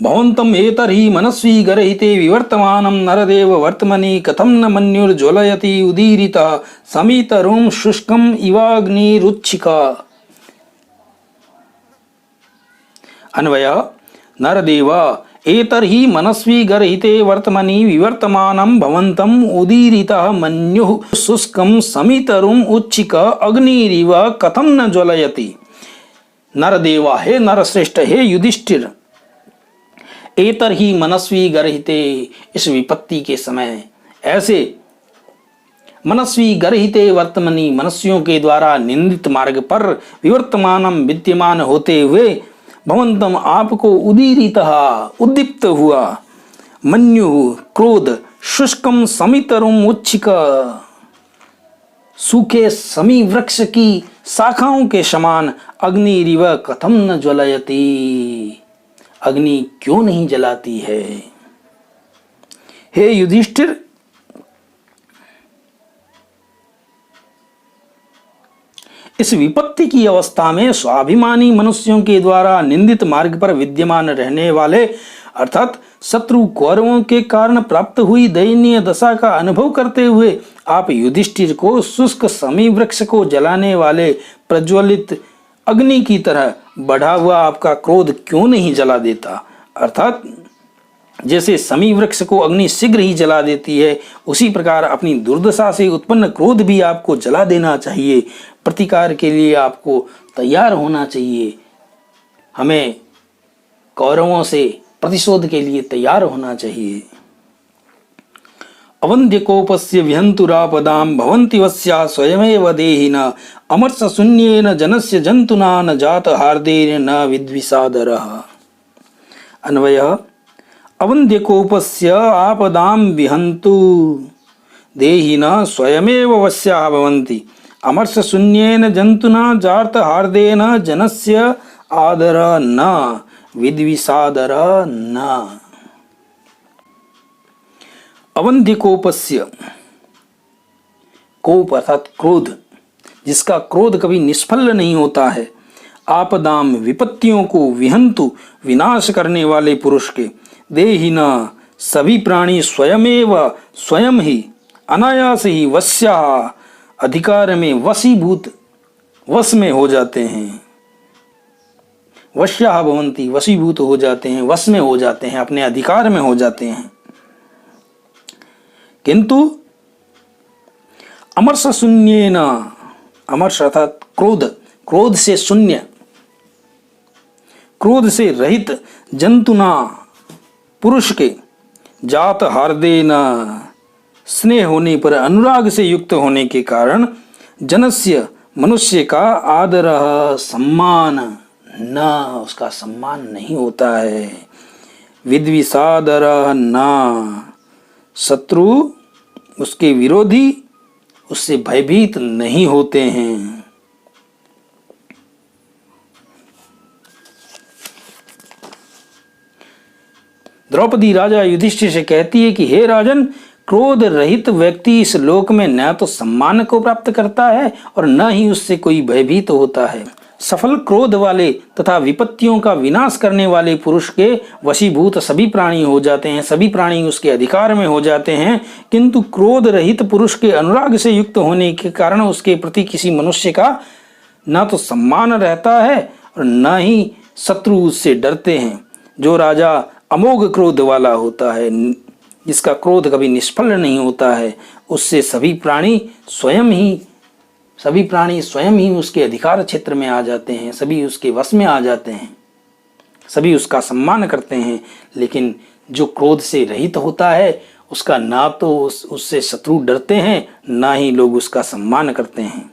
भवन्तम् एतर्हि मनस्वी गर्हिते विवर्तमानं नरदेव वर्तमनि कथं न मन्युर्ज्वलयति उदीरितः समितरुं शुष्कम् इवाग्निरुच्छिका। अन्वय नरदेव एतर्हि मनस्वी गर्हिते वर्तमनि विवर्तमानं भवन्तम् उदीरितः मन्युः शुष्कं समितरुं उच्छिका अग्निरिव कथं न ज्वलयति। नरदेवा, हे नरश्रेष्ठ, हे युधिष्ठिर, एतर्हि मनस्वी गर्हिते, इस विपत्ति के समय ऐसे मनस्वी गर्हिते वर्तमनि, मनुष्यों के द्वारा निंदित मार्ग पर विवर्तमानम विद्यमान होते हुए भवंतम आपको उदीरितः उद्दीप्त हुआ मन्यु क्रोध शुष्कम समितरुम उच्छिका सूखे समी वृक्ष की शाखाओं के समान अग्निरिव कथम न ज्वलयति, अग्नि क्यों नहीं जलाती है। हे युधिष्ठिर, इस विपत्ति की अवस्था में स्वाभिमानी मनुष्यों के द्वारा निंदित मार्ग पर विद्यमान रहने वाले अर्थात शत्रु कौरवों के कारण प्राप्त हुई दयनीय दशा का अनुभव करते हुए आप युधिष्ठिर को शुष्क समी वृक्ष को जलाने वाले प्रज्वलित अग्नि की तरह बढ़ा हुआ आपका क्रोध क्यों नहीं जला देता। अर्थात जैसे समी वृक्ष को अग्नि शीघ्र ही जला देती है, उसी प्रकार अपनी दुर्दशा से उत्पन्न क्रोध भी आपको जला देना चाहिए। प्रतिकार के लिए आपको तैयार होना चाहिए। हमें कौरवों से प्रतिशोध के लिए तैयार होना चाहिए। अवंध्य कोपस्य विहंतुरापदाम भवन्ति वस्या स्वयमेव देहिना अमर्ष शून्येन जनस्य जंतुना न जात हार्देन न विद्विषादरः। अन्वयः अवंध्य कोपस्य आपदाम विहंतु देहिना स्वयमेव वस्याः भवन्ति अमर्ष शून्येन जंतुना जात हार्देन जनस्य आदर न विद्विषादर न। अवंध्य कोपस्य, कोप अर्थात क्रोध, जिसका क्रोध कभी निष्फल नहीं होता है, आपदाम विपत्तियों को विहंतु विनाश करने वाले पुरुष के, देहिना सभी प्राणी स्वयमेव स्वयं ही अनायास ही वश्या अधिकार में वशीभूत वश में हो जाते हैं। वश्या भवन्ति वशीभूत हो जाते हैं, वश में हो जाते हैं, अपने अधिकार में हो जाते हैं। किंतु अमर्ष शून्येन, अमर्ष अर्थात क्रोध, क्रोध से शून्य, क्रोध से रहित जंतुना पुरुष के, जात हार्देन स्नेह होने पर, अनुराग से युक्त होने के कारण, जनस्य मनुष्य का आदर सम्मान न, उसका सम्मान नहीं होता है, विद्विषादर न, शत्रु उसके विरोधी उससे भयभीत नहीं होते हैं। द्रौपदी राजा युधिष्ठिर से कहती है कि हे राजन, क्रोध रहित व्यक्ति इस लोक में न तो सम्मान को प्राप्त करता है और न ही उससे कोई भयभीत होता है। सफल क्रोध वाले तथा विपत्तियों का विनाश करने वाले पुरुष के वशीभूत सभी प्राणी हो जाते हैं, सभी प्राणी उसके अधिकार में हो जाते हैं। किंतु क्रोध रहित पुरुष के अनुराग से युक्त होने के कारण उसके प्रति किसी मनुष्य का न तो सम्मान रहता है और न ही शत्रु उससे डरते हैं। जो राजा अमोघ क्रोध वाला होता है, जिसका क्रोध कभी निष्फल नहीं होता है, उससे सभी प्राणी स्वयं ही उसके अधिकार क्षेत्र में आ जाते हैं, सभी उसके वश में आ जाते हैं, सभी उसका सम्मान करते हैं। लेकिन जो क्रोध से रहित होता है, उसका ना तो उससे शत्रु डरते हैं, ना ही लोग उसका सम्मान करते हैं।